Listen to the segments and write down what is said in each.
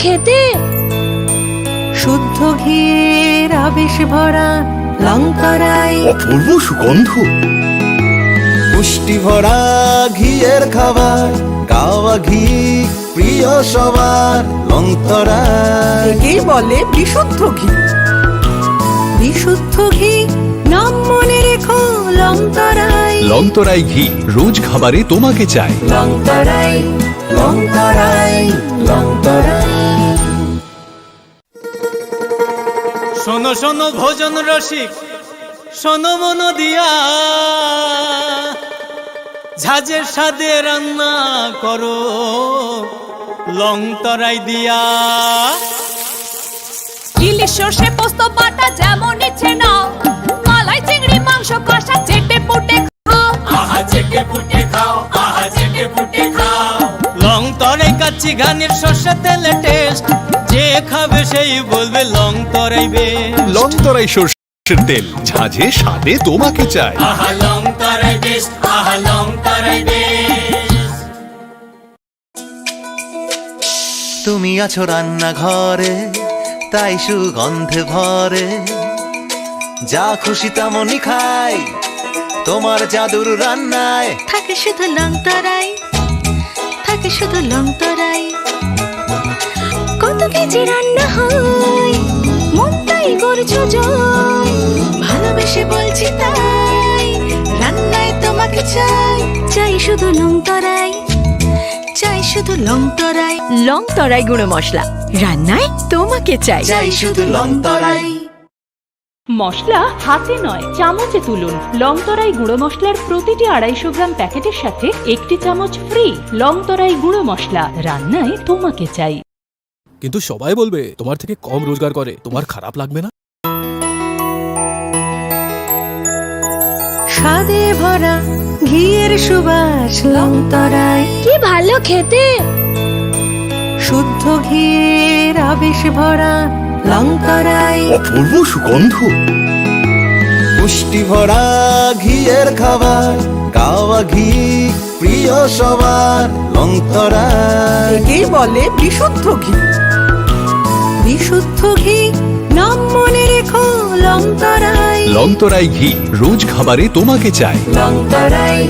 খেতে। শুদ্ধ ঘিয়ের আবেশ ভরা লংতরাই, অপূর্ব সুগন্ধ। পুষ্টি ভরা ঘিয়ের খাবার, গাওয়া ঘি প্রিয় সবার লংতরাই। একেই বলে বিশুদ্ধ ঘি। বিশুদ্ধ ঘি নাম মনে রেখো লংতরাই। লংতরাই ঘি রোজ খাবারে তোমাকে চাই। লংতরাই, লংতরাই, লংতরাই। শোনো শোনো ভোজন রসিক, শোনো মন দিয়া, ঝাঁঝের স্বাদে রান্না করো লংতরাই দিয়া। ইলিশ সর্ষে পোস্ত বাটা যেমন ইচ্ছে নাও, মালাই চিংড়ি মাংস কষা চেটে পুটে খাও। আহা চেটে পুটে খাও, আহা চেটে পুটে খাও। লংতরাই কাচ্চি ঘানির সর্ষে তেলে টেস্ট, যে খাবে সেই বলবে লংতরাই বেস্ট। লংতরাই সরষের তেল, ঝাঁঝে স্বাদে তোমাকে চাই। আহা লংতরাই বেস্ট, আহা লংতরাই বেস্ট। তুমি আছো রান্নাঘরে, তাই সুগন্ধে ভরে, যা খুশি তেমনই খাই তোমার জাদুর রান্নায়। থাকে শুধু লংতরাই, থাকে শুধু লংতরাই। কত কেজি রান্না হয়, মন তাই করছো জয়। ভালোবেসে বলছি তাই, রান্নায় তোমাকে চাই। চাই শুধু লংতরাই, চাই শুধু লংতরাই। লংতরাই গুঁড়ো মশলা, রান্নায় তোমাকে চাই। চাই শুধু লংতরাই। মশলা হাতে নয় চামচে তুলুন। লংতরাই গুঁড়ো মশলার প্রতিটি 250 গ্রাম প্যাকেটের সাথে 1টি চামচ ফ্রি। লংতরাই গুঁড়ো মশলা, রান্নায় তোমাকে চাই। কিন্তু সবাই বলবে তোমার থেকে কম রোজগার করে, তোমার খারাপ লাগবে না? স্বাদে ভরা ঘিয়ের সুবাস লংতরাই, কি ভালো খেতে। শুদ্ধ ঘিয়ের আবেশ ভরা লংতরাই, অপূর্ব সুগন্ধ। পুষ্টি ভরা ঘিয়ের খাবার, গাওয়া ঘি প্রিয় সবার লংতরাই। একেই বলে বিশুদ্ধ ঘি। বিশুদ্ধ ঘি নাম মনে রেখো লংতরাই। লংতরাই ঘি রোজ খাবারে তোমাকে চাই। লংতরাই,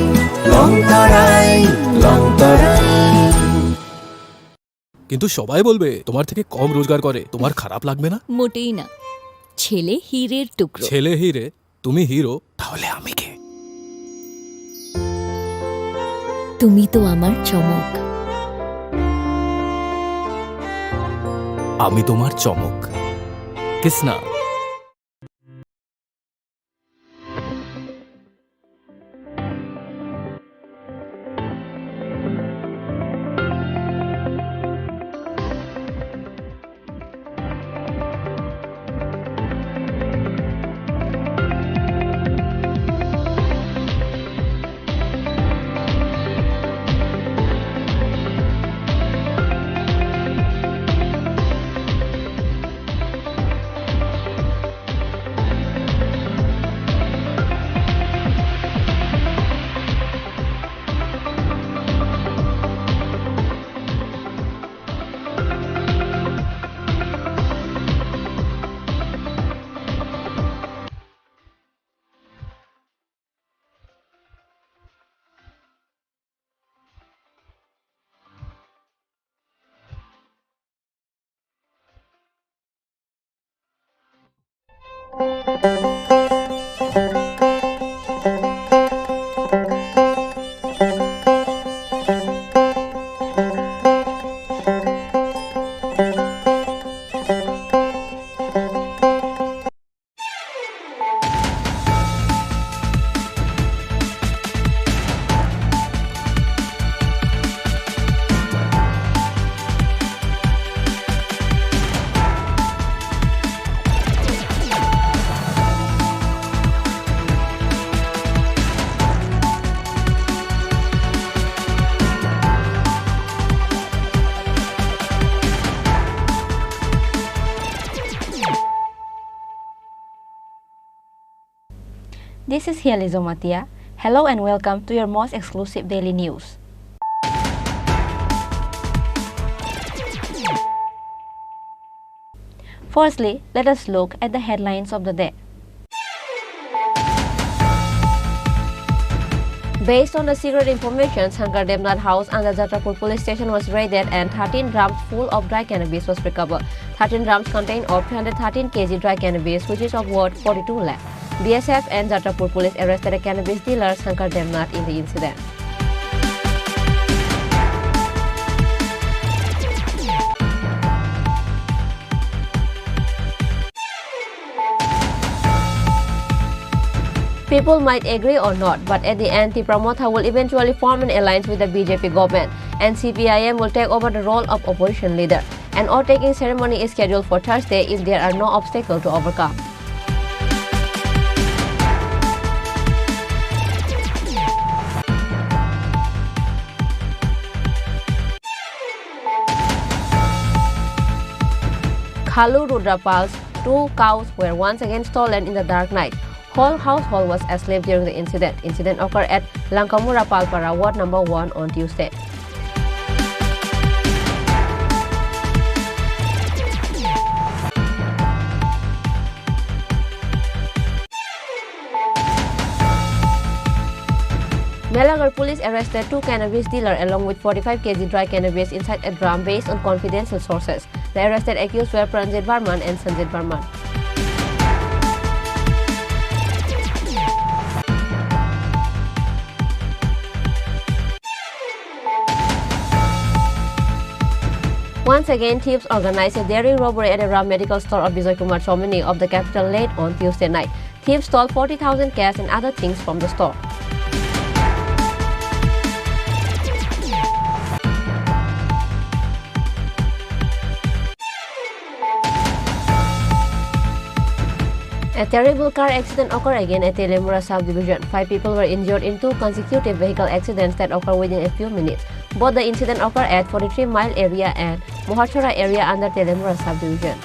লংতরাই, লংতরাই। কিন্তু সবাই বলবে তোমার থেকে কম রোজগার করে, তোমার খারাপ লাগবে না? মোটেই না, ছেলে হীরের টুকরো। ছেলে হিরে, তুমি হিরো, তাহলে আমি কে? তুমি তো আমার চমক। আমি তোমার চমক। Kisna? This is Hiali Zomatia. Hello and welcome to your most exclusive daily news. Firstly, let us look at the headlines of the day. Based on the secret information, Shankar Devnath house under Jatrapur police station was raided and 13 drums full of dry cannabis was recovered. 13 drums contain of 313 kg dry cannabis, which is of worth 42 lakh. BSF and Jatrapur police arrested a cannabis dealer, Shankar Devnath, in the incident. People might agree or not, but at the end, Tripura will eventually form an alliance with the BJP government, and CPIM will take over the role of opposition leader. An oath-taking ceremony is scheduled for Thursday if there are no obstacles to overcome. Khalu Rudrapal's 2 cows were once again stolen in the dark night. Whole household was asleep during the incident. Incident occurred at Langkamura Palpara, Ward number 1 on Tuesday. Melagar police arrested 2 cannabis dealers along with 45 kg dry cannabis inside a drum based on confidential sources. The arrested accused were Pranjit Barman and Sanjit Barman. Once again, thieves organized a daring robbery at a Ram medical store of Vijay Kumar Chomini of the capital late on Tuesday night. Thieves stole 40,000 cash and other things from the store. A terrible car accident occurred again at Telemura subdivision. 5 people were injured in 2 consecutive vehicle accidents that occurred within a few minutes. Both the incident occurred at 43 Mile area and Mohachora area under Telemura subdivision.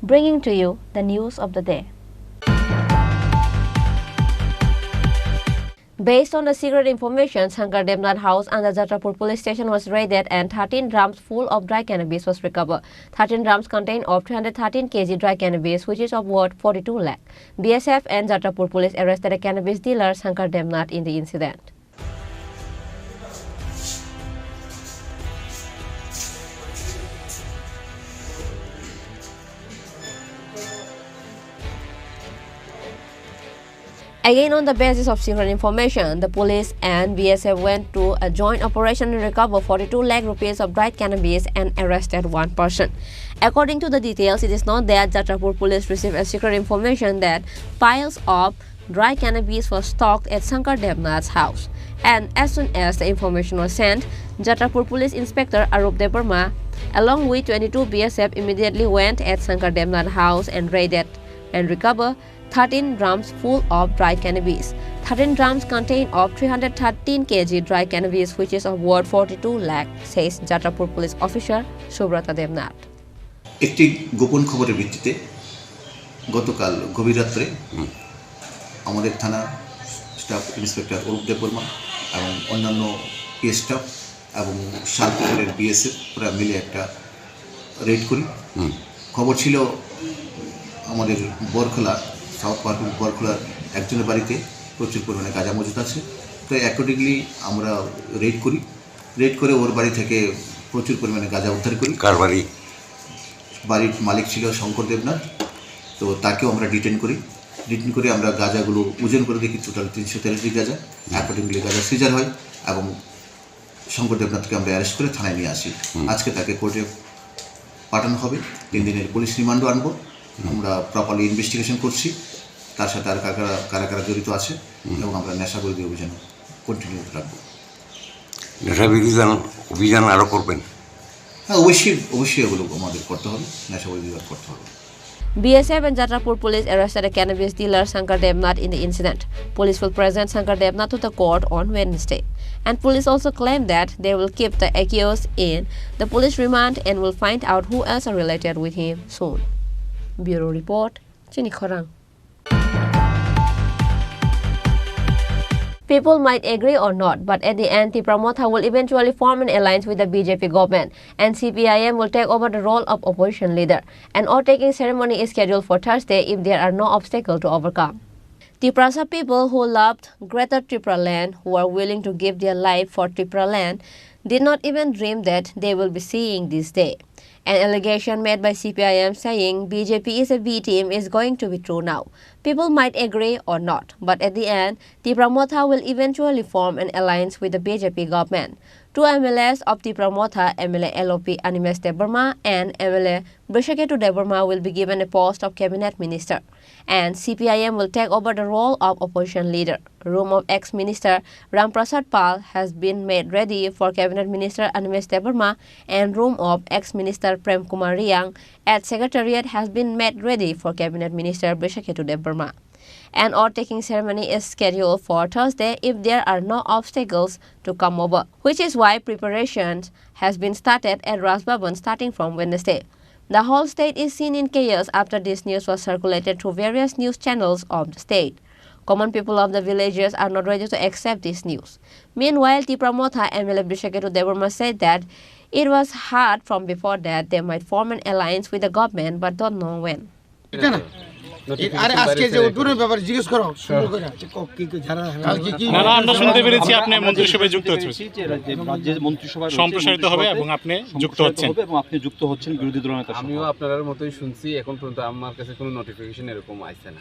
Bringing to you the news of the day. Based on the secret information, Shankar Devnath house under Jatrapur police station was raided and 13 drums full of dry cannabis was recovered. 13 drums contain of 313 kg dry cannabis, which is of worth 42 lakh. BSF and Jatrapur police arrested a cannabis dealer, Shankar Devnath, in the incident. Again, on the basis of secret information, the police and BSF went to a joint operation and recovered 42 lakh rupees of dried cannabis and arrested 1 person. According to the details, it is known that Jatrapur police received a secret information that piles of dry cannabis were stocked at Shankar Devnath's house. And as soon as the information was sent, Jatrapur Police Inspector Arup Debarma, along with 22 BSF, immediately went at Shankar Devnath's house and raided and recovered 13 drums full of dry cannabis. 13 drums contain of 313 kg dry cannabis, which is of worth 42 lakh, says Jatrapur police officer Subrata Devnath. একটি গোপন খবরের ভিত্তিতে গতকাল গভীর রাত্রে আমাদের থানা staff inspector Arup Debbarma এবং অন্যান্য পি স্টাফ এবং শালপুরের বিএসএফ ওরা মিলে একটা রেড করি। খবর ছিল আমাদের বরখোলা সাউথ পার্ক বরখোলার একজনের বাড়িতে প্রচুর পরিমাণে গাঁজা মজুদ আছে। তো অ্যাকর্ডিংলি আমরা রেড করি। রেড করে ওর বাড়ি থেকে প্রচুর পরিমাণে গাঁজা উদ্ধার করি। কার বাড়ি? বাড়ির মালিক ছিল শঙ্কর দেবনাথ। তো তাকেও আমরা ডিটেন করি। ডিটেন করে আমরা গাঁজাগুলো ওজন করে দেখি টোটাল 313টি গাঁজা। অ্যাকর্ডিংলি গাঁজা সিজার হয় এবং শঙ্কর দেবনাথকে আমরা অ্যারেস্ট করে থানায় নিয়ে আসি। আজকে তাকে কোর্টে পাঠানো হবে। 3 দিনের পুলিশ রিমান্ডও আনবো। আমরা প্রপারলি ইনভেস্টিগেশন করছি, তার সাথে আর কারা কারা জড়িত আছে এবং আমরা নেশা বিরোধী অভিযান কন্টিনিউ রাখবো। নেশা বিরোধী অভিযান আরও করবেন? হ্যাঁ, অবশ্যই এগুলো আমাদের করতে হবে, নেশা বিরোধী করতে হবে। BSF and Jatrapur police arrested a cannabis dealer, Shankar Devnath, in the incident. Police will present Shankar Devnath to the court on Wednesday. And police also claim that they will keep the accused in the police remand and will find out who else are related with him soon. Bureau Report, Chini Khorang. People might agree or not, but at the end, Tripura Motha will eventually form an alliance with the BJP government, and CPIM will take over the role of opposition leader. An oath-taking ceremony is scheduled for Thursday if there are no obstacles to overcome. Tripura people who loved Greater Tripura land, who are willing to give their life for Tripura land, did not even dream that they will be seeing this day. An allegation made by CPIM saying BJP is a B team is going to be true now. People might agree or not, but at the end, Tripura Motha will eventually form an alliance with the BJP government. Two MLAs of Tripura Motha, MLA LOP Animesh Debarma and MLA Brishaketu Debarma, will be given a post of cabinet minister, and CPIM will take over the role of opposition leader. Room of ex-minister Ram Prasad Pal has been made ready for cabinet minister Animesh Debarma, and room of ex-minister Prem Kumar Riang at secretariat has been made ready for cabinet minister Brishaketu Debarma. An oath-taking ceremony is scheduled for Thursday if there are no obstacles to come over, which is why preparations has been started at Raj Bhavan starting from Wednesday. The whole state is seen in chaos after this news was circulated through various news channels of the state. Common people of the villages are not ready to accept this news. Meanwhile, Tripura Motha MLA Brishaketu Debarma said that it was hard from before that they might form an alliance with the government but don't know when. আরে আজকে যে উদ্বোধনের ব্যাপারে জিজ্ঞেস করো সুন্দর করে কি কি ধারা না না আমরা শুনতে পেরেছি আপনি মন্ত্রিসভায় যুক্ত হচ্ছেন রাজ্যের মন্ত্রিসভায় সম্প্রসারিত হবে এবং আপনি যুক্ত হচ্ছেন বিরোধী দলনেতা আমিও আপনাদের মতোই শুনছি এখন পর্যন্ত আমার কাছে কোনো নোটিফিকেশন এরকম আসছে না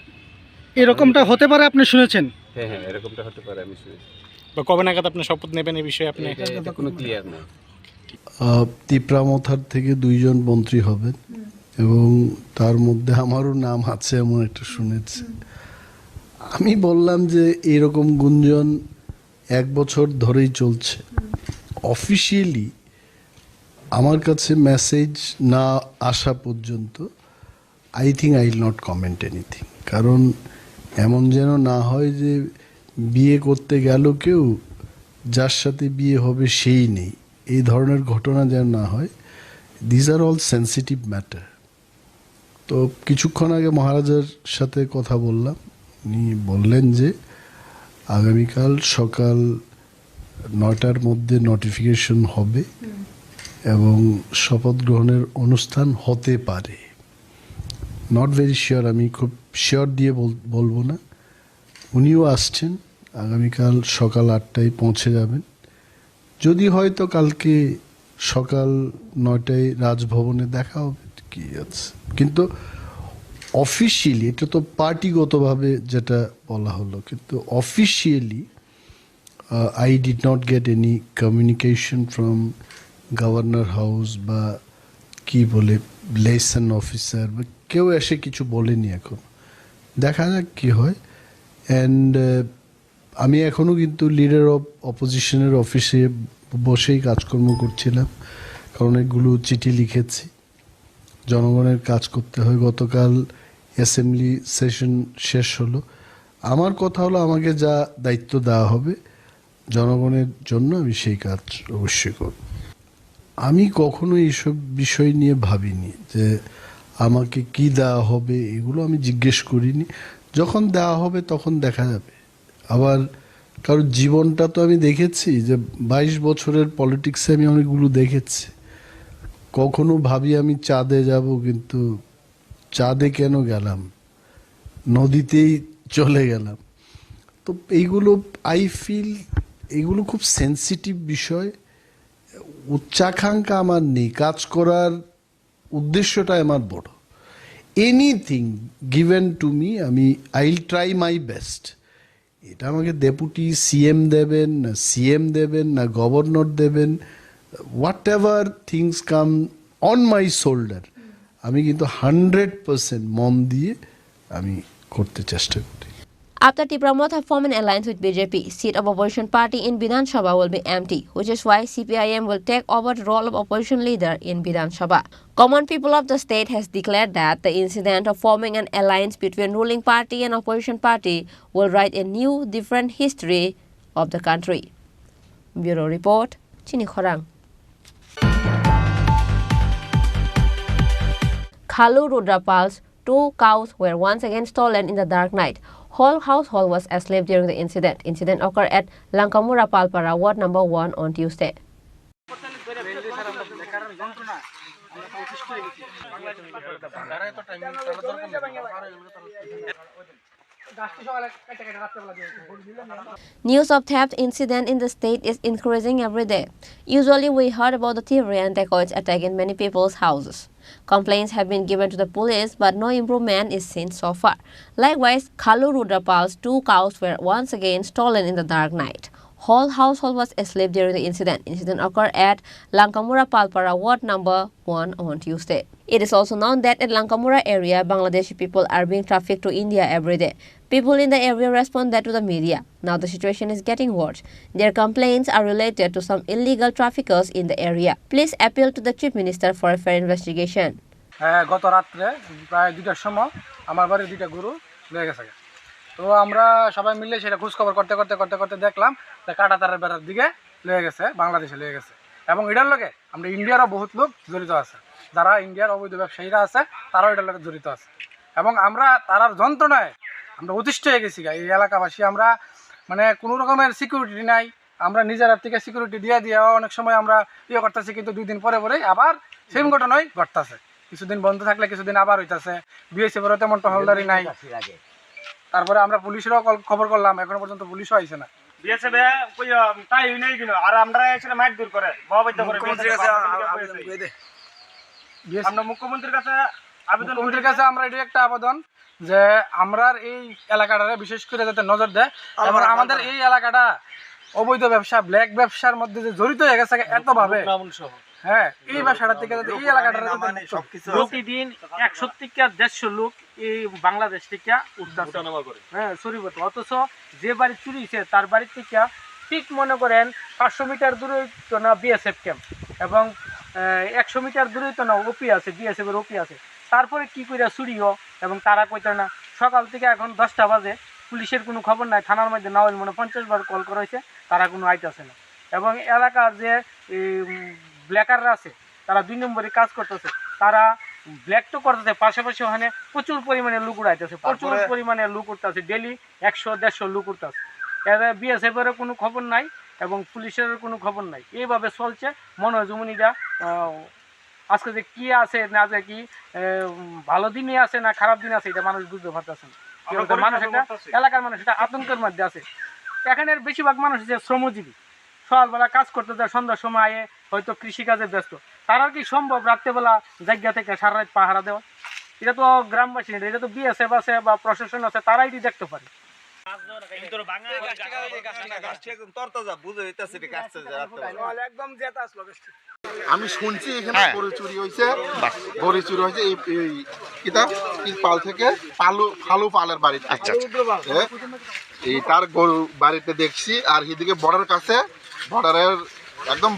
এরকমটা হতে পারে আপনি শুনেছেন হ্যাঁ হ্যাঁ এরকমটা হতে পারে আমি শুনেছি বা কবে নাগাদ আপনি শপথ নেবেন এই বিষয়ে আপনি এটা কোনো ক্লিয়ার না ত্রিপুরা মথার থেকে 2 জন মন্ত্রী হবেন এবং তার মধ্যে আমারও নাম আছে এমন একটা শুনেছি আমি বললাম যে এরকম গুঞ্জন 1 বছর ধরেই চলছে অফিশিয়ালি আমার কাছে মেসেজ না আসা পর্যন্ত I think I will not comment anything কারণ এমন যেন না হয় যে বিয়ে করতে গেল কেউ যার সাথে বিয়ে হবে সেই নেই এই ধরনের ঘটনা যেন না হয় this are all sensitive matter তো কিছুক্ষণ আগে মহারাজার সাথে কথা বললাম উনি বললেন যে আগামীকাল সকাল 9টার মধ্যে নোটিফিকেশন হবে এবং শপথ গ্রহণের অনুষ্ঠান হতে পারে নট ভেরি শিওর আমি খুব শিওর দিয়ে বলবো না উনিও আসছেন আগামীকাল সকাল 8টায় পৌঁছে যাবেন যদি হয়তো কালকে সকাল 9টায় রাজভবনে দেখা হবে কি আছে কিন্তু অফিশিয়ালি এটা তো পার্টিগতভাবে যেটা বলা হলো কিন্তু officially I did not get any communication from governor house বা কি বলে লেসন অফিসার বা কেউ এসে কিছু বলেনি এখন দেখা যাক কি হয় অ্যান্ড আমি এখনও কিন্তু লিডার অফ অপোজিশনের অফিসে বসেই কাজকর্ম করছিলাম কারণ অনেকগুলো চিঠি লিখেছি জনগণের কাজ করতে হয় গতকাল অ্যাসেম্বলি সেশন শেষ হলো আমার কথা হলো আমাকে যা দায়িত্ব দেওয়া হবে জনগণের জন্য আমি সেই কাজ অবশ্যই করব আমি কখনো এইসব বিষয় নিয়ে ভাবিনি যে আমাকে কি দেওয়া হবে এগুলো আমি জিজ্ঞেস করিনি যখন দেওয়া হবে তখন দেখা যাবে আবার কারণ জীবনটা তো আমি দেখেছি যে 22 বছরের পলিটিক্সে আমি অনেকগুলো দেখেছি কখনো ভাবি আমি চাঁদে যাব কিন্তু চাঁদে কেন গেলাম নদীতেই চলে গেলাম তো এইগুলো আই ফিল এগুলো খুব সেন্সিটিভ বিষয় উচ্চাকাঙ্ক্ষা আমার নেই কাজ করার উদ্দেশ্যটা আমার বড় এনিথিং গিভেন টু মি আমি I will try my best এটা আমাকে ডেপুটি সিএম দেবেন না সিএম দেবেন না গভর্নর দেবেন whatever things come on my shoulder আমি কিন্তু 100% মন দিয়ে আমি করতে চেষ্টা করি After Tripura Motha form an alliance with BJP, seat of opposition party in Vidhan Sabha will be empty, which is why CPIM will take over the role of opposition leader in Vidhan Sabha. Common people of the state has declared that the incident of forming an alliance between ruling party and opposition party will write a new, different history of the country. Bureau Report, Chini Khorang. Khalu Rudrapal's 2 cows were once again stolen in the dark night. Whole household was asleep during the incident. Incident occurred at Langkamura Palpara, Ward number 1 on Tuesday. News of theft incident in the state is increasing every day. Usually we heard about the thievery and dacoits attacking many people's houses. Complaints have been given to the police, but no improvement is seen so far. Likewise, Khalu Rudrapal's 2 cows were once again stolen in the dark night. Whole household was asleep during the incident. Incident occurred at Langkamura Palpara, Ward number 1 on Tuesday. It is also known that at Langkamura area, Bangladeshi people are being trafficked to India every day. People in the area responded to the media. Now the situation is getting worse. Their complaints are related to some illegal traffickers in the area. Please appeal to the Chief Minister for a fair investigation. গত রাত্রে প্রায় 2টার সময় আমার বাড়ি 2টা গরু লয়ে গেছে। তো আমরা সবাই মিলে সেটা খোঁজ খবর করতে দেখলাম যে কাটাতারের বেড়ার দিকে লয়ে গেছে, বাংলাদেশে লয়ে গেছে। এবং এটার লগে আমরা ইন্ডিয়ারও বহুত লোক জড়িত আছে, যারা ইন্ডিয়ার অবৈধ ব্যবসায়ীরা আছে তারাও এটার লগে জড়িত আছে। এবং আমরা তারার যন্ত্রণায় আমরা অতিষ্ঠ হয়ে গেছি। এই এলাকাবাসী আমরা মানে কোনো রকমের সিকিউরিটি নাই, আমরা নিজের থেকে সিকিউরিটি দিয়ে অনেক সময় আমরা করতেছি, কিন্তু 2 দিন পরে আবার সেম ঘটনাই ঘটতেছে। কিছুদিন বন্ধ থাকলে কিছুদিন আবার হইতেছে। বিএসএফেরও তেমন টহলদারি নাই। তারপরে আমরা পুলিশেরও খবর করলাম, এখনো পর্যন্ত পুলিশও আইছে না। বিএসএফ কই তাই নেই কিনো, আর আমরা এখানে মাইট দূর করে বহাবৈধ করে মুখ্যমন্ত্রীর কাছে আমরা মুখ্যমন্ত্রীর কাছে আমরা এটা একটা আবেদন যে আমরা এই এলাকাটারে বিশেষ করে যাতে নজর দেয় এবং আমাদের এই এলাকাটা অবৈধ ব্যবসা, ব্ল্যাক ব্যবসার মধ্যে যে জড়িত হয়ে গেছে এত ভাবে, হ্যাঁ এই ব্যবসাটা থেকে যাতে এই এলাকাটা প্রতিদিন 100 থেকে 150 লোক এই বাংলাদেশ থেকে উঠানামা করে, হ্যাঁ শরীবত। অথচ যে বাড়ি চুরি হয়েছে তার বাড়ি থেকে ঠিক মনে করেন 500 মিটার দূরে তো না বিএসএফ ক্যাম্প, এবং 100 মিটার দূরে তো না ওপি আছে, বিএসএফ এর ওপি আছে। তারপরে কি করে চুরিও, এবং তারা কইতে না সকাল থেকে এখন 10টা বাজে পুলিশের কোনো খবর নাই। থানার মধ্যে না হলে 50 বার কল করা হয়েছে, তারা কোনো আইতেছে না। এবং এলাকার যে ব্ল্যাকাররা আছে তারা 2 নম্বরে কাজ করতেছে, তারা ব্ল্যাক তো করতেছে, পাশাপাশি ওখানে প্রচুর পরিমাণে লুক উড়াইতেছে, প্রচুর পরিমাণে লুক উঠতেছে, ডেলি 100-150 লুক উঠতেছে। এদের বিএসএফেরও কোনো খবর নাই এবং পুলিশেরও কোনো খবর নাই। এইভাবে চলছে। মনে হয় জমুনিরা আজকে যে কি আছে না যে কি ভালো দিনে আছে না খারাপ দিনে আছে এটা মানুষ বুঝতে পারতেছে না। মানুষ একটা এলাকার মানুষ এটা আতঙ্কের মধ্যে আছে। এখানের বেশিরভাগ মানুষ যে শ্রমজীবী, সকালবেলা কাজ করতে যায়, সন্ধ্যার সময় হয়তো কৃষিকাজে ব্যস্ত, তারা কি সম্ভব রাত্রেবেলা জায়গা থেকে সারা রাত পাহারা দেওয়া? এটা তো গ্রামবাসী, এটা তো বিএসএফ আছে বা প্রশাসন আছে, তারাই দেখতে পারে। আমি শুনছি এখানে গরু চুরি হয়েছে, এই পাল থেকে ফালু পালের বাড়িতে। এই তার গরু বাড়িতে দেখছি, আর এদিকে বর্ডারের কাছে, বর্ডারের একদম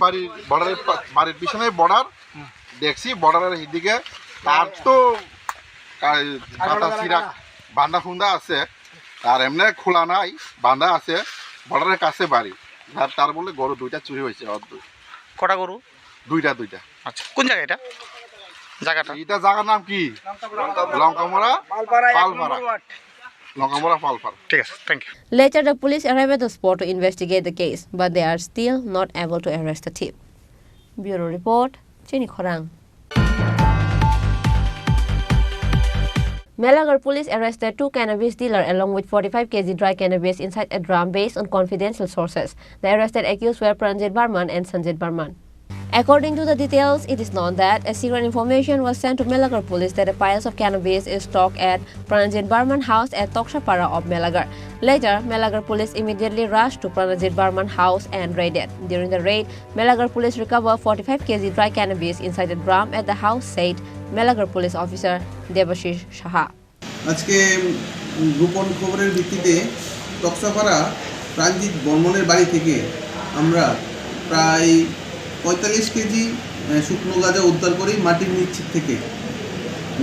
বাড়ির পিছনে বর্ডার দেখছি, বর্ডারের এদিকে তার তো বান্ধা ফুন্দা আছে, আর এমনি খোলা নাই, বান্ধা আছে, বর্ডারের কাছে বাড়ি। তার বলে গরু 2টা চুরি হয়েছে। কটা গরু? 2টা। আচ্ছা, কোন জায়গা এটা? এটা জায়গার নাম কি? লঙ্কামোড়া পালপাড়া। ঠিক আছে, thank you. Later, the police arrived at the spot to investigate the case, but they are still not able to arrest the thief. Bureau Report, Chini Khorang. Melagar police arrested 2 cannabis dealers along with 45 kg dry cannabis inside a drum based on confidential sources. The arrested accused were Pranjit Barman and Sanjit Barman. According to the details, it is known that a secret information was sent to Melagar police that a piles of cannabis is stocked at Pranjit Barman house at Tokshapara of Melagar. Later, Melagar police immediately rushed to Pranjit Barman house and raided. During the raid, Melagar police recovered 45 kg dry cannabis inside a drum at the house, said Melagar police officer Devashish Shaha. আজকে গোপন খবরের ভিত্তিতে তকসাপাড়া প্রাঞ্জিত বর্মনের বাড়ি থেকে আমরা প্রায় 45 KG শুকনো গাঁজা উদ্ধার করি মাটির নিচ থেকে।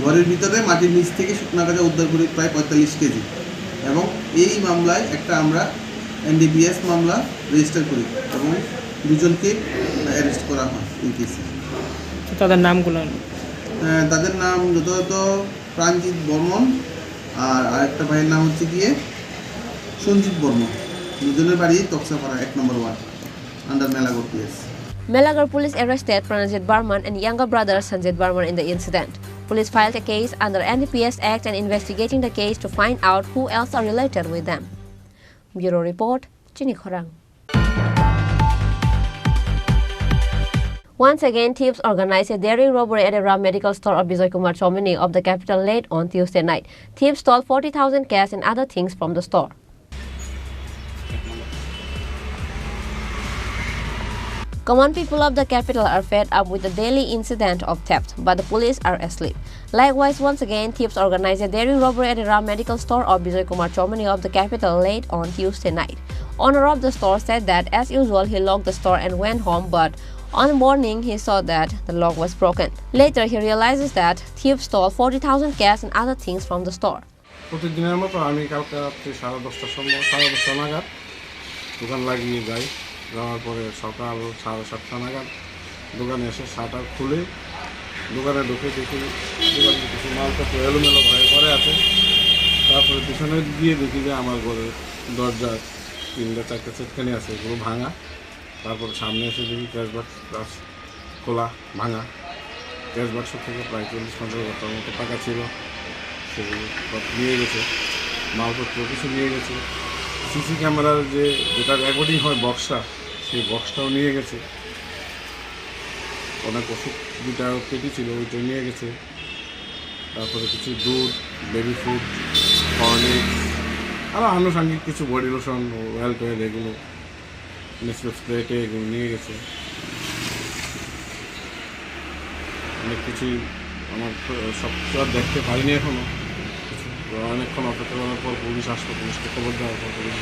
ঘরের ভিতরে মাটির নিচ থেকে শুকনো গাঁজা উদ্ধার করি প্রায় 45 কেজি, এবং এই মামলায় একটা আমরা NDPS মামলা রেজিস্টার করি এবং 2জনকে অ্যারেস্ট করা হয় এই কেসে। তাদের নামগুলো? তাদের নাম যথাযথ প্রাণজিৎ বর্মন আর আরেকটা ভাইয়ের নাম হচ্ছে গিয়ে সঞ্জিত বর্মন। দুজনের বাড়ি তক্সাপাড়া 1 নম্বর ward under Melaghar PS. Melagar police arrested Pranajit Barman and younger brother Sanjit Barman in the incident. Police filed a case under NDPS Act and investigating the case to find out who else are related with them. Bureau Report, Chini Khorang. Once again, thieves organized a daring robbery at a Ram medical store of Bijoy Kumar Chomini of the capital late on Tuesday night. Thieves stole 40,000 cash and other things from the store. Common people of the capital are fed up with the daily incident of theft, but the police are asleep. Likewise, once again, thieves organized a daring robbery at a Ram medical store of Bijoy Kumar Chomini of the capital late on Tuesday night. Owner of the store said that, as usual, he locked the store and went home, but on the morning, he saw that the lock was broken. Later, he realizes that thieves stole 40,000 cash and other things from the store. প্রতিদিনের মতো আমি কালকে রাত্রে 10:30টার সময় 10:30 নাগাদ দোকান লাগিয়ে যাই। যাওয়ার পরে সকাল 7:30 নাগাদ দোকানে এসে শাটার খুলে দোকানে ঢুকে দেখি দোকানে কিছু মালপত্র এলোমেলো হয়ে পড়ে আছে। তারপরে পিছনে গিয়ে দেখি যে আমার ঘরের দরজা 3-4টা চেটকানি আছে, এগুলো ভাঙা। তারপর সামনে এসে দেখি ক্যাশ বাক্স খোলা ভাঙা। ক্যাশ বাক্স থেকে প্রায় 40-50 মতো টাকা ছিল, সেগুলো সব নিয়ে গেছে। মালপত্র কিছু নিয়ে গেছে। সিসি ক্যামেরার যেটা রেকর্ডিং হয় বক্সটা, সেই বক্সটাও নিয়ে গেছে। অনেক ওষুধ দুটা পেটি ছিল, ওইটা নিয়ে গেছে। তারপরে কিছু দুধ, বেবি ফুড, হরলিক্স, আরও আনুষঙ্গিক কিছু বডি লোশন, অয়েল টয়েল, এগুলো নেসপ্রেস প্লেটে এগুলো নিয়ে গেছে। অনেক কিছুই আমার সব কিছু আর দেখতে পারিনি এখনও। অনেকক্ষণ অপেক্ষা করার পর পুলিশ আসলো, পুলিশকে খবর দেওয়ার পর পুলিশ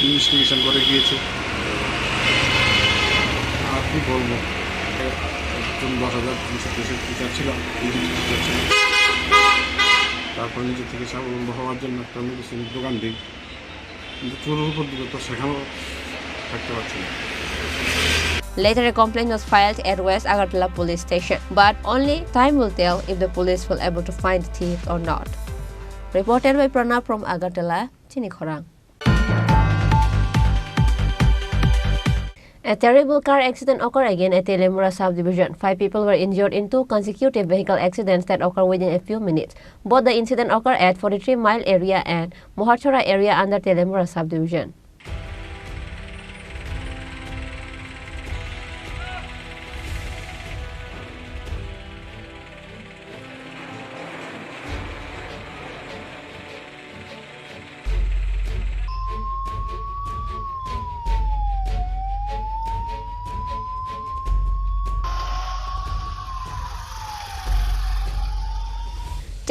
ইনভেস্টিগেশন করে গিয়েছে। আর কি বলবো, একজন 10,300 টিচার ছিলাম, টিচার ছিলাম। তারপর নিজের থেকে স্বাবলম্বী হওয়ার জন্য একটা মেডিসিন দোকান দিই, কিন্তু চোরের উপর দিকে তো সেখানেও থাকতে পারছি না। Later, a complaint was filed at West Agartala police station, but only time will tell if the police will able to find the thief or not. Reported by Pranab from Agartala, Chini Khorang. A terrible car accident occurred again at Telemura subdivision. 5 people were injured in 2 consecutive vehicle accidents that occurred within a few minutes. Both the incident occurred at 43 Mile area and Moharchora area under Telemura subdivision.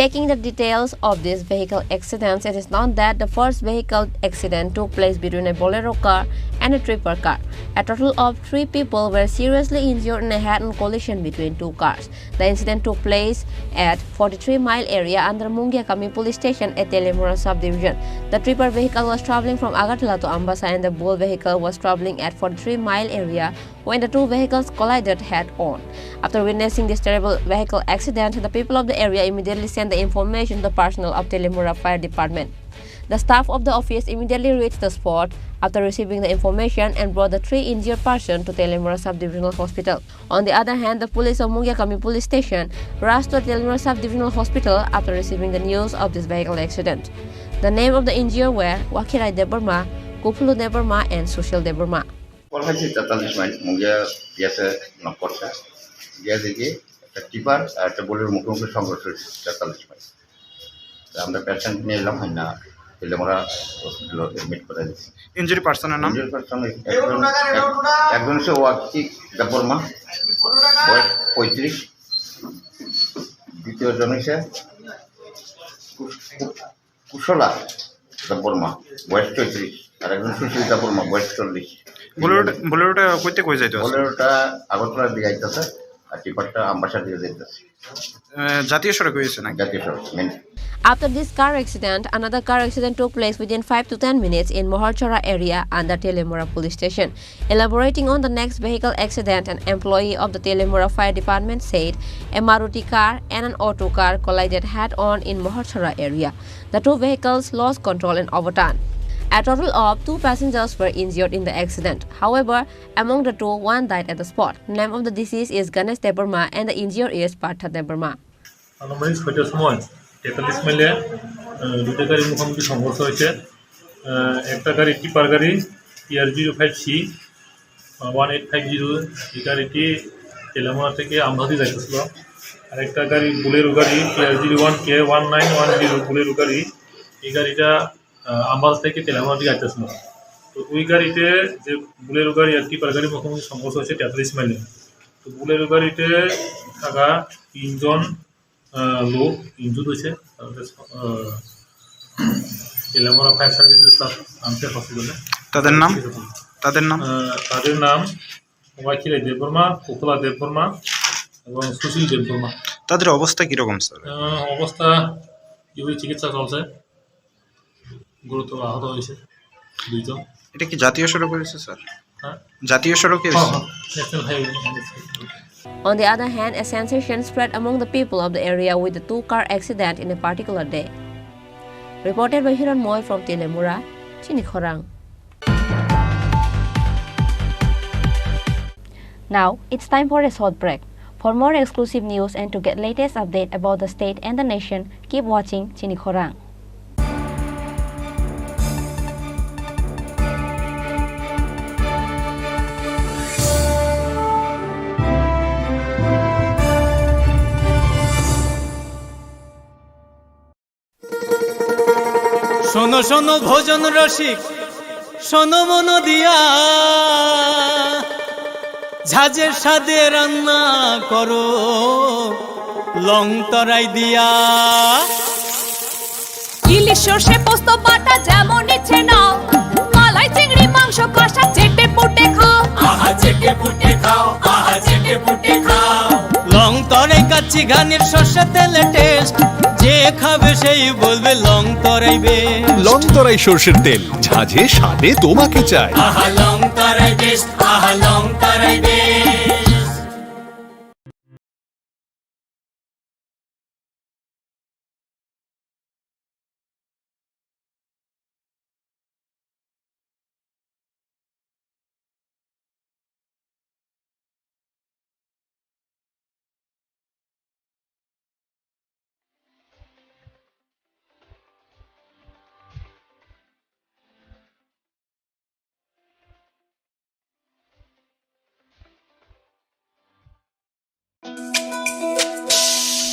Taking the details of these vehicle accidents, it is known that the first vehicle accident took place between a Bolero car and a Tripura car. A total of 3 people were seriously injured in a head-on collision between 2 cars. The incident took place at 43 Mile area under Mungiakami police station at Telemura subdivision. The Tripura vehicle was traveling from Agartala to Ambassa and the Bull vehicle was traveling at 43 Mile area when the 2 vehicles collided head-on. After witnessing this terrible vehicle accident, the people of the area immediately sent the information to the personnel of Telemura Fire Department. The staff of the office immediately reached the spot after receiving the information and brought the 3 injured persons to Telemura Subdivisional Hospital. On the other hand, the police of Mungiakami Police Station rushed to Telemura Subdivisional Hospital after receiving the news of this vehicle accident. The name of the injured were Wakirai Deborma, Kupulu Deborma and Sushil Deborma. Kolkata 43 mile মুঙ্গিয়া গ্যাসে knock করছে, gas দিয়ে একটা tipper আর একটা বোলের মুখোমুখি সংঘর্ষ হয়েছে 43 মাইল। আমরা পেশেন্ট নিয়ে এলাম, হয় না পেলে আমরা হসপিটালে এডমিট করে দিচ্ছি। ইনজুরি পার্সনের নাম? ইনজুরি পার্সন একজন হচ্ছে ওয়াকি দেববর্মা, বয়স 35। দ্বিতীয় জন হচ্ছে কুশলা দেববর্মা, বয়স 34। আর একজন সুশীল দেববর্মা, বয়স 40। বোলেরোটা কইতে কই যাইতো? বোলেরোটা আগরতলার দিকে আইতেছে, আর টিপারটা আমবাসা দিকে যেতেছে। জাতীয় সড়ক হয়েছে না? জাতীয় সড়ক main. After this car accident, another car accident took place within 5 to 10 minutes in Moharchara area under Telemura police station. Elaborating on the next vehicle accident, an employee of the Telemura fire department said a Maruti car and an auto car collided head-on in Moharchara area. The two vehicles lost control and overturned. A total of 2 passengers were injured in the accident. However, among the two, one died at the spot. Name of the deceased is Ganesh Debarma and the injured is Partha Debarma. আনুমানিক ৬টার সময় ৪৩ মাইলে দুটো গাড়ির মুখোমুখি সংঘর্ষ হয়েছে। একটা গাড়ি টিপার গাড়ি TR05C 1850, এই গাড়িটি তেলেমুরা থেকে আমবাসা যাইতেছিল। আর একটা গাড়ি বুলেরো গাড়ি TR01K 1910 বুলেরো গাড়ি, এই গাড়িটা আমবাসা থেকে তেলেমুরা দিকে যাইতেছিল। তো ওই গাড়িতে যে বুলেরো গাড়ি আর টিপার গাড়ির মুখোমুখি সংঘর্ষ হয়েছে ৪৩ মাইলে। তো বুলেরো গাড়িতে থাকা ৩ জন লোক ইনজুর্ড হয়েছে। তেলেমুরা ফায়ার সার্ভিসের স্টাফ আনছে হসপিটালে। তাদের নাম ওয়াকিলা দেববর্মা, কোকলা দেববর্মা এবং সুশীল দেববর্মা। তাদের অবস্থা কিরকম স্যার? অবস্থা ইউই চিকিৎসা চলছে, গুরুতর আহত হয়েছে 2 জন। এটা কি জাতীয় সড়ক হয়েছে স্যার? জাতীয় সড়কে? National highway. On the other hand, a sensation spread among the people of the area with the 2-car accident in a particular day. Reported by Hiran Moy from Telemura, Chini Khorang. Now, it's time for a short break. For more exclusive news and to get latest update about the state and the nation, keep watching Chini Khorang. শোনো শোনো ভোজন রসিক, শোনো মন দিয়া, ঝাঁঝের স্বাদে রান্না করো লং তরাই দিয়া। ইলিশ সর্ষে পোস্ত বাটা যেমন ইচ্ছে নাও, মালাই চিংড়ি মাংস কষা চেটে পুটে খাও, আহা চেটে পুটে খাও, আহা চেটে পুটে খাও। লং তরাই কাচ্চি ঘানির সর্ষে তেলে টেস্ট, যে খাবে সেই বলবে লং তরাই বেশ। লং তরাই সরষের তেল, ঝাঁঝে স্বাদে তোমাকে চাই। আহা লং তরাই বেশ, আহা লং তরাই বেশ।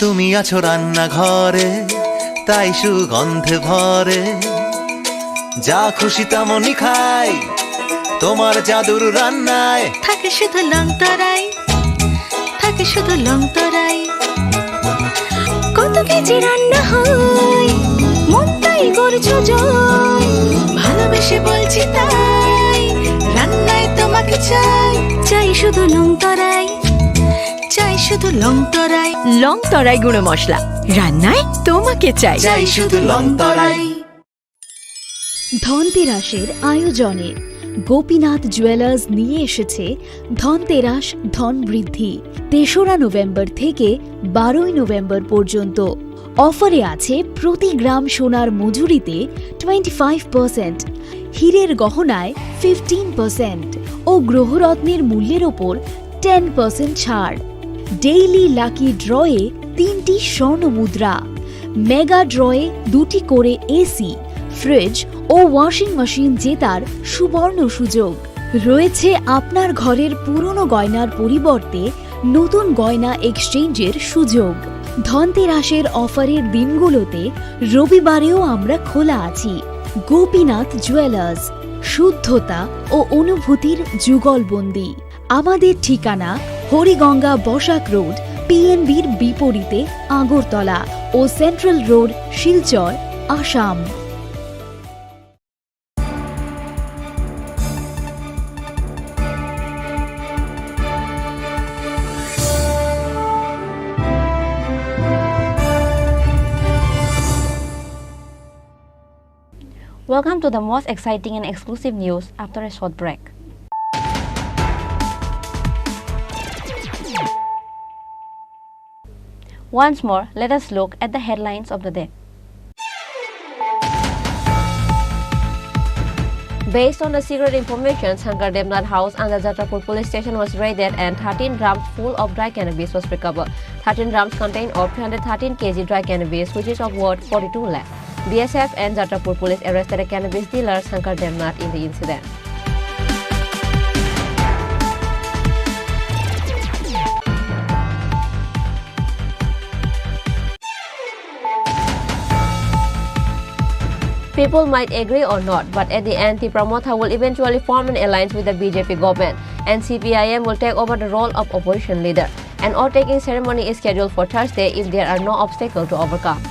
তুমি আছো রান্নাঘরে, তাই সুগন্ধে ভরে, যা খুশি তেমনই খাই তোমার জাদুর রান্নায়। থাকে শুধু লং তরাই, থাকে শুধু লং তরাই। কত কেজি রান্না হয়, মন তাই করছো জয়। ভালোবেসে বলছি তাই, রান্নায় তোমাকে চাই, চাই শুধু লং তরাই, চাই শুধু লং তরাই। লং তরাই গুঁড়ো মশলা, রান্নায় তোমাকে চাই, চাই শুধু লং তরাই। ধনতেরাসের আয়োজনে গোপীনাথ জুয়েলার্স নিয়ে এসেছে ধনতেরাস ধন বৃদ্ধি। ৩রা নভেম্বর থেকে 12ই নভেম্বর পর্যন্ত অফারে আছে প্রতি গ্রাম সোনার মজুরিতে 25%, হীরের গহনায় 15% ও গ্রহরত্নের মূল্যের ওপর 10% ছাড়। ডেইলি লাকি ড্রয়ে 3টি স্বর্ণ মুদ্রা, মেগা ড্রয়ে 2টি করে এসি, ফ্রিজ ও ওয়াশিং মেশিন জেতার সুবর্ণ সুযোগ রয়েছে। আপনার ঘরের পুরনো গয়নার পরিবর্তে নতুন গয়না এক্সচেঞ্জের সুযোগ। ধনতেরাসের অফারের দিনগুলোতে রবিবারেও আমরা খোলা আছি। গোপীনাথ জুয়েলার্স, শুদ্ধতা ও অনুভূতির যুগলবন্দি। আমাদের ঠিকানা হরিগঙ্গা বসাক রোড, পিএনবির বিপরীতে আগরতলা ও central road, Silchar, Assam. Welcome to the most exciting and exclusive news after a short break. Once more, let us look at the headlines of the day. Based on the secret information, Shankar Devnath House and the Jatrapur police station was raided and 13 drums full of dry cannabis was recovered. 13 drums contain of 313 kg dry cannabis, which is of worth 42 lakh. BSF and Jatrapur police arrested a cannabis dealer, Shankar Devnath, in the incident. People might agree or not, but at the end, Tripura Motha will eventually form an alliance with the BJP government, and CPIM will take over the role of opposition leader. An oath-taking ceremony is scheduled for Thursday if there are no obstacles to overcome.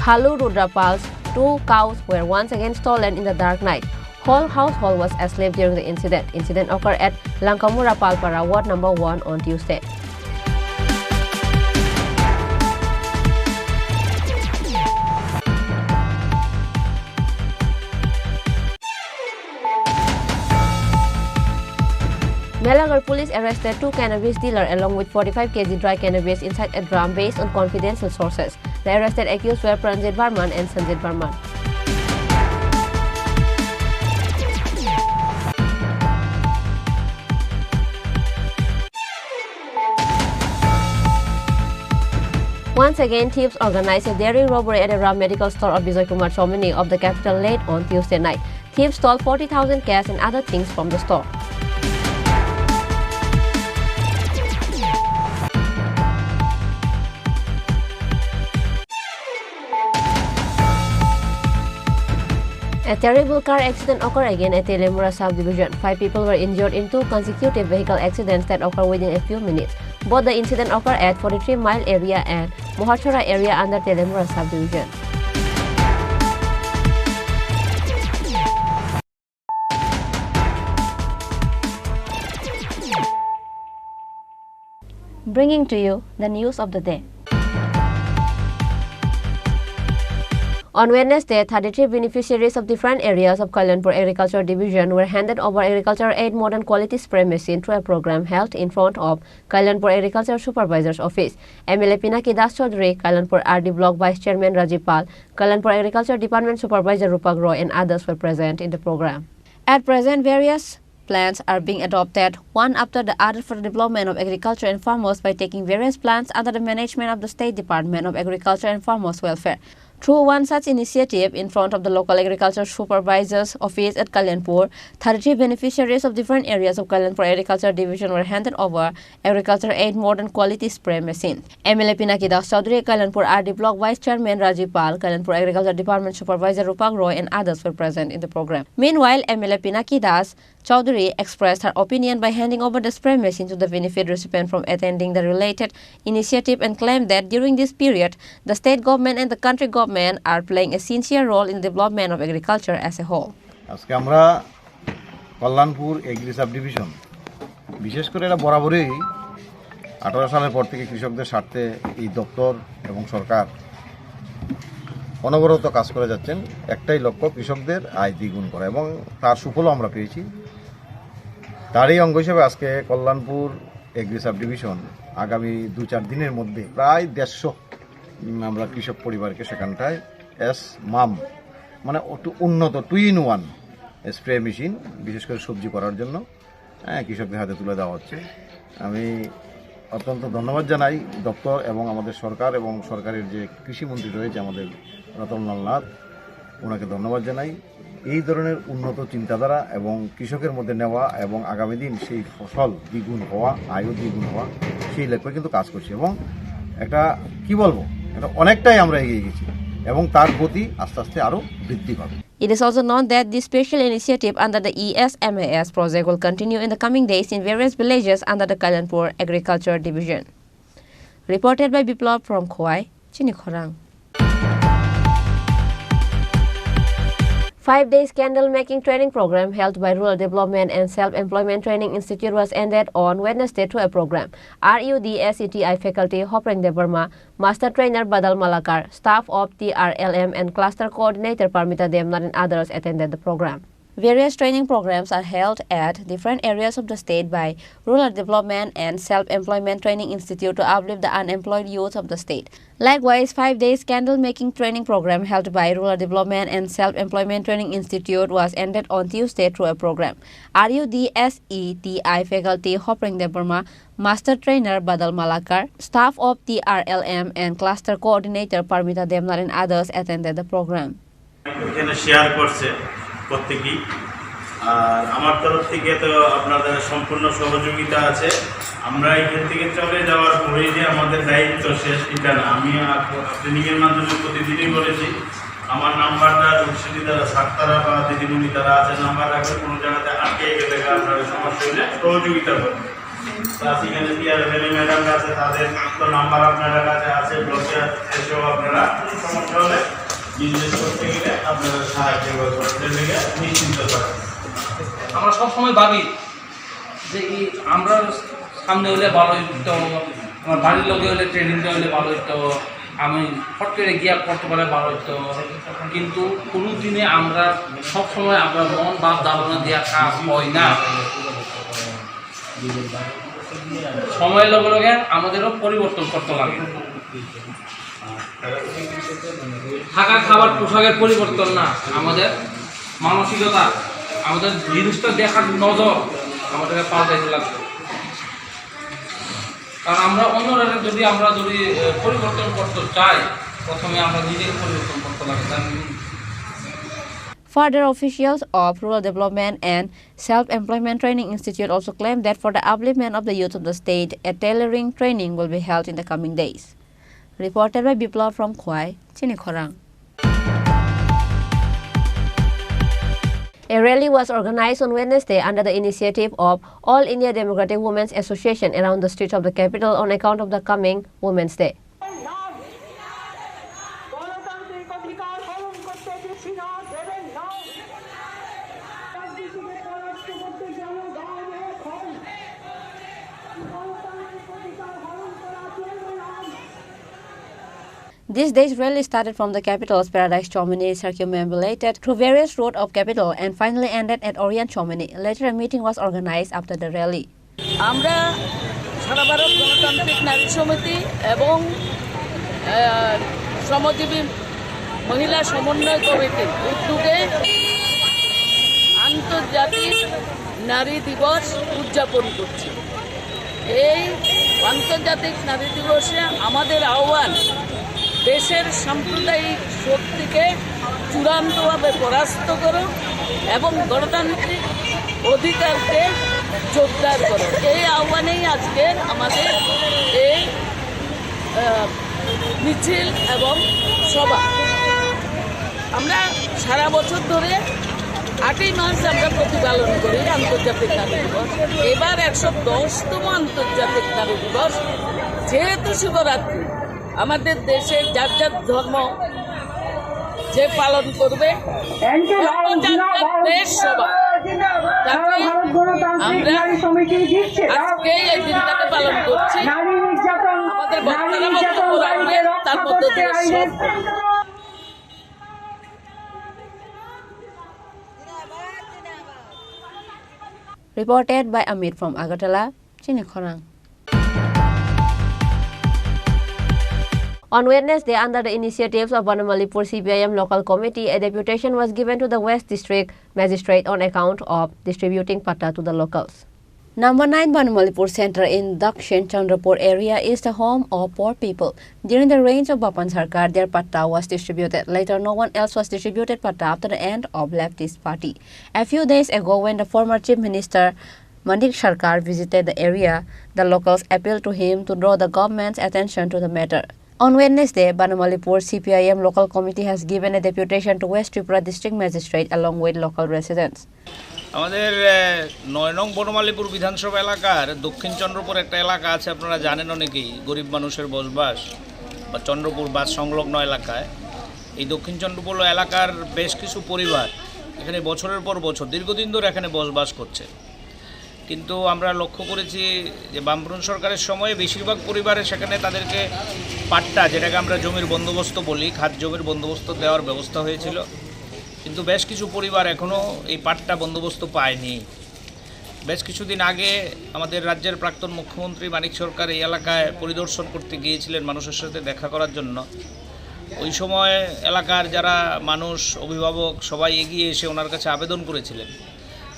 Khalu Rudrapal's 2 cows were once again stolen in the dark night. Whole household was asleep during the incident. Incident occurred at Langkamura Palpara, Ward number 1 on Tuesday. Melagar police arrested 2 cannabis dealers along with 45 kg dry cannabis inside a drum based on confidential sources. The arrested accused were Pranjit Barman and Sanjit Barman. Once again, thieves organized a daring robbery at a Ram medical store of Bijoy Kumar Chomini of the capital late on Tuesday night. Thieves stole 40,000 cash and other things from the store. A terrible car accident occurred again at Telemura subdivision. 5 people were injured in 2 consecutive vehicle accidents that occurred within a few minutes. Both the incident occurred at 43 Mile area and Mohachora area under Telemura subdivision. Bringing to you the news of the day. On Wednesday, 33 beneficiaries of different areas of Kalyanpur Agriculture Division were handed over Agriculture Aid Modern Quality Spray Machine through a program held in front of Kalyanpur Agriculture Supervisor's Office. MLA Pinaki Das Chaudhary, Kalyanpur RD Block Vice Chairman Rajipal, Kalyanpur Agriculture Department Supervisor Rupak Roy and others were present in the program. At present, various plans are being adopted one after the other for the development of agriculture and farmers by taking various plans under the management of the State Department of Agriculture and Farmers Welfare. Through one such initiative in front of the local agriculture supervisor's office at Kalyanpur, 33 beneficiaries of different areas of Kalyanpur Agriculture Division were handed over Agriculture Aid Modern Quality Spray Machine. MLA Pinaki Das Chaudhary, Kalyanpur RD Block Vice Chairman Rajipal, Kalyanpur Agriculture Department Supervisor Rupak Roy and others were present in the program. Meanwhile, MLA Pinaki Das Chaudhary expressed her opinion by handing over the spray machine to the benefit recipient from attending the related initiative and claimed that during this period, the state government and the country government are playing a sincere role in the development of agriculture as a whole. আজকে আমরা Kalyanpur agri sub division বিশেষ করে এটা বরাবরই 18 সালের পর থেকে কৃষকদের স্বার্থে এই দপ্তর এবং সরকার অনবরত কাজ করে যাচ্ছেন। একটাই লক্ষ্য, কৃষকদের আয় দ্বিগুণ করা, এবং তার সুফলও আমরা পেয়েছি। তারই অঙ্গ হিসেবে আজকে কল্যাণপুর এগ্রি সাব ডিভিশন আগামী 2-4 দিনের মধ্যে প্রায় 150 আমরা কৃষক পরিবারকে সেখানটায় মাম মানে উন্নত 2-in-1 স্প্রে মেশিন বিশেষ করে সবজি করার জন্য কৃষকদের হাতে তুলে দেওয়া হচ্ছে। আমি অত্যন্ত ধন্যবাদ জানাই দপ্তর এবং আমাদের সরকার এবং সরকারের যে কৃষিমন্ত্রী রয়েছে আমাদের রতনলাল নাথ, ওনাকে ধন্যবাদ জানাই। এই ধরনের উন্নত চিন্তাধারা এবং কৃষকের মধ্যে নেওয়া এবং আগামী দিন সেই ফসল দ্বিগুণ হওয়া, আয়ও দ্বিগুণ হওয়া, সেই লক্ষ্যে কিন্তু কাজ করছি এবং একটা কি বলবো, এটা অনেকটাই আমরা এগিয়ে গেছি এবং তার গতি আস্তে আস্তে আরও বৃদ্ধি পাবে। It is also known that this special initiative under the ESMAS project will continue in the coming days in various villages under the Kalyanpur Agriculture Division. Reported by Biplab from Khowai, Chini Khorang. 5-day candle making training program held by Rural Development and Self-Employment Training Institute was ended on Wednesday through a program. RUDSETI faculty Khorang Tripura, Master Trainer Badal Malakar, staff of TRLM and Cluster Coordinator Parmita Demnar and others attended the program. Various training programs are held at different areas of the state by Rural Development and Self-Employment Training Institute to uplift the unemployed youth of the state. Likewise, 5-day candle-making training program held by Rural Development and Self-Employment Training Institute was ended on Tuesday through a program. RUDSETI faculty Khorang Tripura, Master Trainer Badal Malakar, staff of TRLM and Cluster Coordinator Parmita Demnar and others attended the program. প্রত্যেকেই আর আমার তরফ থেকে তো আপনাদের সম্পূর্ণ সহযোগিতা আছে আমরা এখান থেকে চলে যাওয়ার পরে যে আমাদের দায়িত্ব শেষ এটা না আমি ট্রেনিংয়ের মাধ্যমে প্রতিদিনই বলেছি আমার নাম্বারটা রুশিদি দ্বারা সাক্তারা বা দিদিমণি দ্বারা আছে নাম্বার রাখবে কোনো জায়গাতে আটকে গেলে আপনাদের সমস্যা হলে সহযোগিতা করবে প্লাস এখানে টিআরএল ম্যাডাম আছে তাদের তো নাম্বার আপনাদের কাছে আছে ব্লকে এসেও আপনারা সমস্যা হলে আমরা সবসময় ভাবি যে আমরা সামনে হলে ভালো হইতো আমার বাড়ির লোকে হলে ট্রেনিংটা হলে ভালো হইতো আমি ফট করে গিয়া করতে পারলে ভালো হইতো কিন্তু কোনো দিনে আমরা সবসময় আমরা মন ভাব ধারণা দেওয়া কাজ হয় না সময়ের লগে লগে আমাদেরও পরিবর্তন করতে লাগে থাকা খাবার পোশাকের পরিবর্তন না আমাদের মানসিকতা আমাদের জিনিসটা দেখার নজর আমাদেরকে পাল্টাইতে লাগবে কারণ আমরা অন্যরা যদি পরিবর্তন করতে চাই প্রথমে আমরা নিজেকে পরিবর্তন করতে লাগে। Further, officials of Rural Development and Self-Employment Training Institute also claimed that for the upliftment of the youth of the state, a tailoring training will be held in the coming days. Reported by Biplav from Khwai, Chini Khorang. A rally was organized on Wednesday under the initiative of All India Democratic Women's Association around the streets of the capital on account of the coming Women's Day. This day's rally started from the capital's Paradise Chomini, circumambulated through various roads of capital and finally ended at Orient Chomini. Later, a meeting was organized after the rally. আমরা সারা ভারত গণতান্ত্রিক নারী সমিতি এবং শ্রমজীবী মহিলা সমন্বয় কমিটির উদ্যোগে আন্তর্জাতিক নারী দিবস উদযাপন করছি। এই আন্তর্জাতিক নারী দিবসে আমাদের আহ্বান দেশের সাম্প্রদায়িক শক্তিকে চূড়ান্তভাবে পরাস্ত করো এবং গণতান্ত্রিক অধিকারকে জোরদার করো। এই আহ্বানেই আজকের আমাদের এই মিছিল এবং সভা। আমরা সারা বছর ধরে 8ই মার্চ আমরা প্রতিপালন করি আন্তর্জাতিক নারী দিবস। এবার 110তম আন্তর্জাতিক নারী দিবস। যেহেতু শিবরাত্রি আমাদের দেশের যার যার ধর্ম যে পালন করবে দেশ সভা আমরা আজকে এই দিনটাকে পালন করছি। আমাদের বক্তারা বক্তব্য রাখবেন তার মধ্যে দিয়ে সব Reported by Amit from Agartala, Chini Khorang. On Wednesday, under the initiatives of Banamalipur CPIM local committee, a deputation was given to the West District Magistrate on account of distributing patta to the locals. Number 9 Banamalipur Center in Dakshin Chandrapur area is the home of poor people. During the reign of Bapan Sarkar, their patta was distributed. Later, no one else was distributed patta after the end of leftist party. A few days ago, when the former Chief Minister Manik Sarkar visited the area, the locals appealed to him to draw the government's attention to the matter. On Wednesday, Banamalipur CPIM local committee has given a deputation to West Tripura District Magistrate along with local residents. আমাদের 9 নং বনমালীপুর বিধানসভা এলাকার দক্ষিণ চন্দ্রপুর একটা এলাকা আছে, আপনারা জানেন অনেকেই, গরিব মানুষের বসবাস বা চন্দ্রপুর বাস সংলগ্ন এলাকায়। এই দক্ষিণ চন্দ্রপুর এলাকার বেশ কিছু পরিবার এখানে বছরের পর বছর দীর্ঘদিন ধরে এখানে বসবাস করছে। কিন্তু আমরা লক্ষ্য করেছি যে বামফ্রন্ট সরকারের সময়ে বেশিরভাগ পরিবারে সেখানে তাদেরকে পাট্টা, যেটাকে আমরা জমির বন্দোবস্ত বলি, খাত জমির বন্দোবস্ত দেওয়ার ব্যবস্থা হয়েছিল। কিন্তু বেশ কিছু পরিবার এখনও এই পাট্টা বন্দোবস্ত পায়নি। বেশ কিছুদিন আগে আমাদের রাজ্যের প্রাক্তন মুখ্যমন্ত্রী মানিক সরকার এই এলাকায় পরিদর্শন করতে গিয়েছিলেন মানুষের সাথে দেখা করার জন্য। ওই সময় এলাকার যারা মানুষ, অভিভাবক সবাই এগিয়ে এসে ওনার কাছে আবেদন করেছিলেন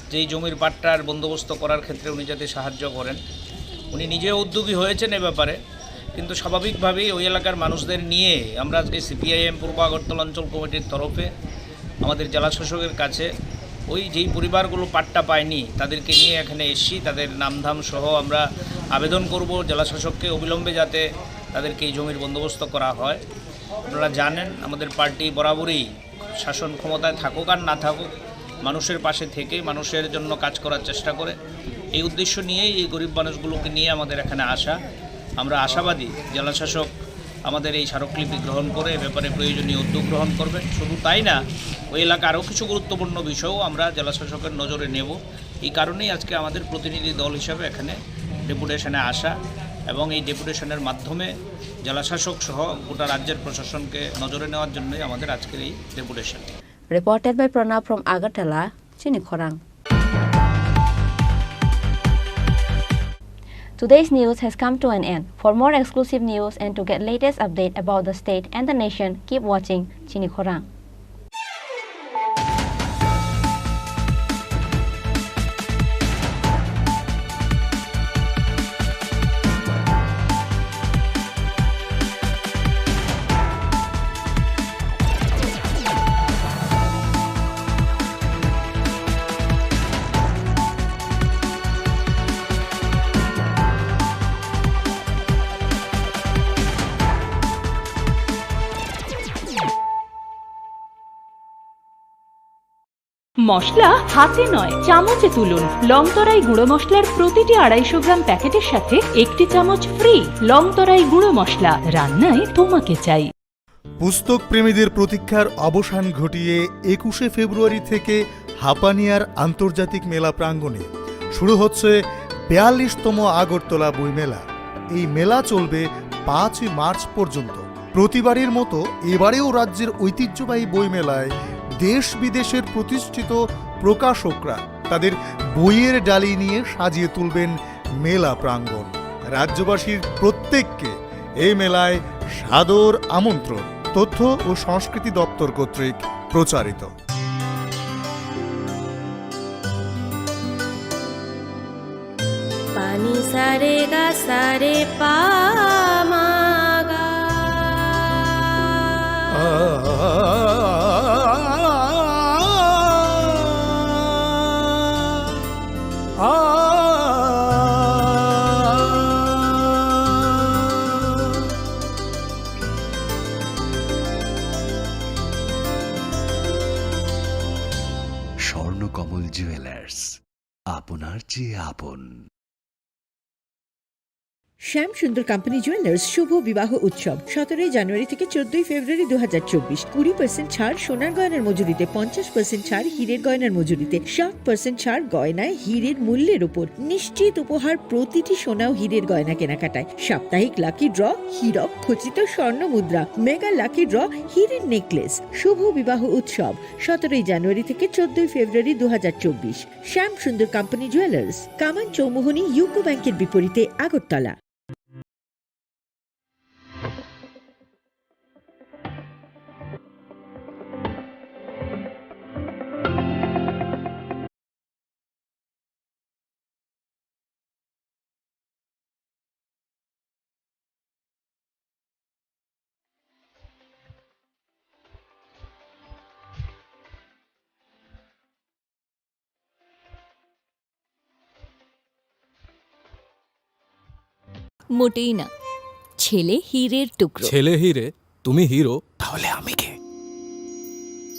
যে এই জমির পাট্টার বন্দোবস্ত করার ক্ষেত্রে উনি যাতে সাহায্য করেন। উনি নিজেও উদ্যোগী হয়েছেন এ ব্যাপারে, কিন্তু স্বাভাবিকভাবেই ওই এলাকার মানুষদের নিয়ে আমরা আজকে সিপিআইএম পূর্ব আগরতলা অঞ্চল কমিটির তরফে আমাদের জেলা শাসকের কাছে ওই যেই পরিবারগুলো পাট্টা পায়নি তাদেরকে নিয়ে এখানে এসেছি। তাদের নামধাম সহ আমরা আবেদন করব জেলা শাসককে অবিলম্বে যাতে তাদেরকে এই জমির বন্দোবস্ত করা হয়। আপনারা জানেন আমাদের পার্টি বরাবরই শাসন ক্ষমতায় থাকুক আর না থাকুক মানুষের পাশে থেকে মানুষের জন্য কাজ করার চেষ্টা করে। এই উদ্দেশ্য নিয়েই এই গরিব মানুষগুলোকে নিয়ে আমাদের এখানে আসা। আমরা আশাবাদী জেলা শাসক আমাদের এই স্মারকলিপি গ্রহণ করে এ ব্যাপারে প্রয়োজনীয় উদ্যোগ গ্রহণ করবেন। শুধু তাই না, ওই এলাকা আরও কিছু গুরুত্বপূর্ণ বিষয়ও আমরা জেলা শাসকের নজরে নেব। এই কারণেই আজকে আমাদের প্রতিনিধি দল হিসাবে এখানে ডেপুটেশনে আসা এবং এই ডেপুটেশনের মাধ্যমে জেলা শাসক সহ গোটা রাজ্যের প্রশাসনকে নজরে নেওয়ার জন্যই আমাদের আজকের এই deputation. Reported by Pranab from Agartala, Chini Khorang. Today's news has come to an end. For more exclusive news and to get latest update about the state and the nation, keep watching Chini Khorang. মশলা হাতে নয় চামচে তুলুন। লংতরাই গুঁড়ো মশলার প্রতিটি 250 গ্রাম প্যাকেটের সাথে 1টি চামচ ফ্রি। লংতরাই গুঁড়ো মশলা, রান্নায় তোমাকে চাই। পুস্তক প্রেমীদের প্রতীক্ষার অবসান ঘটিয়ে 21শে ফেব্রুয়ারি থেকে হাপানিয়ার আন্তর্জাতিক মেলা প্রাঙ্গণে শুরু হচ্ছে 42তম আগরতলা বইমেলা। এই মেলা চলবে 5 মার্চ পর্যন্ত। প্রতিবারের মতো এবারেও রাজ্যের ঐতিহ্যবাহী বইমেলায় দেশ বিদেশের প্রতিষ্ঠিত প্রকাশকরা তাদের বইয়ের ডালি নিয়ে সাজিয়ে তুলবেন মেলা প্রাঙ্গণ। রাজ্যবাসীর প্রত্যেককে এই মেলায় সাদর আমন্ত্রণ। তথ্য ও সংস্কৃতি দপ্তর কর্তৃক প্রচারিত। পানি সারে গা সারে পামাগা স্বর্ণকমল জুয়েলার্স, আপনার চেয়ে আপন। শ্যাম সুন্দর কোম্পানি জুয়েলার্স শুভ বিবাহ উৎসব 17 জানুয়ারি থেকে 14 ফেব্রুয়ারি 2024। 20% ছাড় সোনার গয়নার মজুরিতে, 50% ছাড় হীরের গয়নার মজুরিতে, 60% ছাড় গয়নায় হীরের মূল্যের উপর। নিশ্চিত উপহার প্রতিটি সোনা ও হীরের গয়না কেনাকাটায়। সাপ্তাহিক লাকি ড্র, হীরক খচিত স্বর্ণ মুদ্রা, মেগা লাকি ড্র, হীরের নেকলেস। শুভ বিবাহ উৎসব 17 জানুয়ারি থেকে 14 ফেব্রুয়ারি 2024। শ্যাম সুন্দর কোম্পানি জুয়েলার্স, কামান চৌমুহনী, ইউকো ব্যাংকের বিপরীতে, আগরতলা। মোটেই না, ছেলে হীরের টুকরো। ছেলে হিরে, তুমি হিরো, তাহলে আমি কে?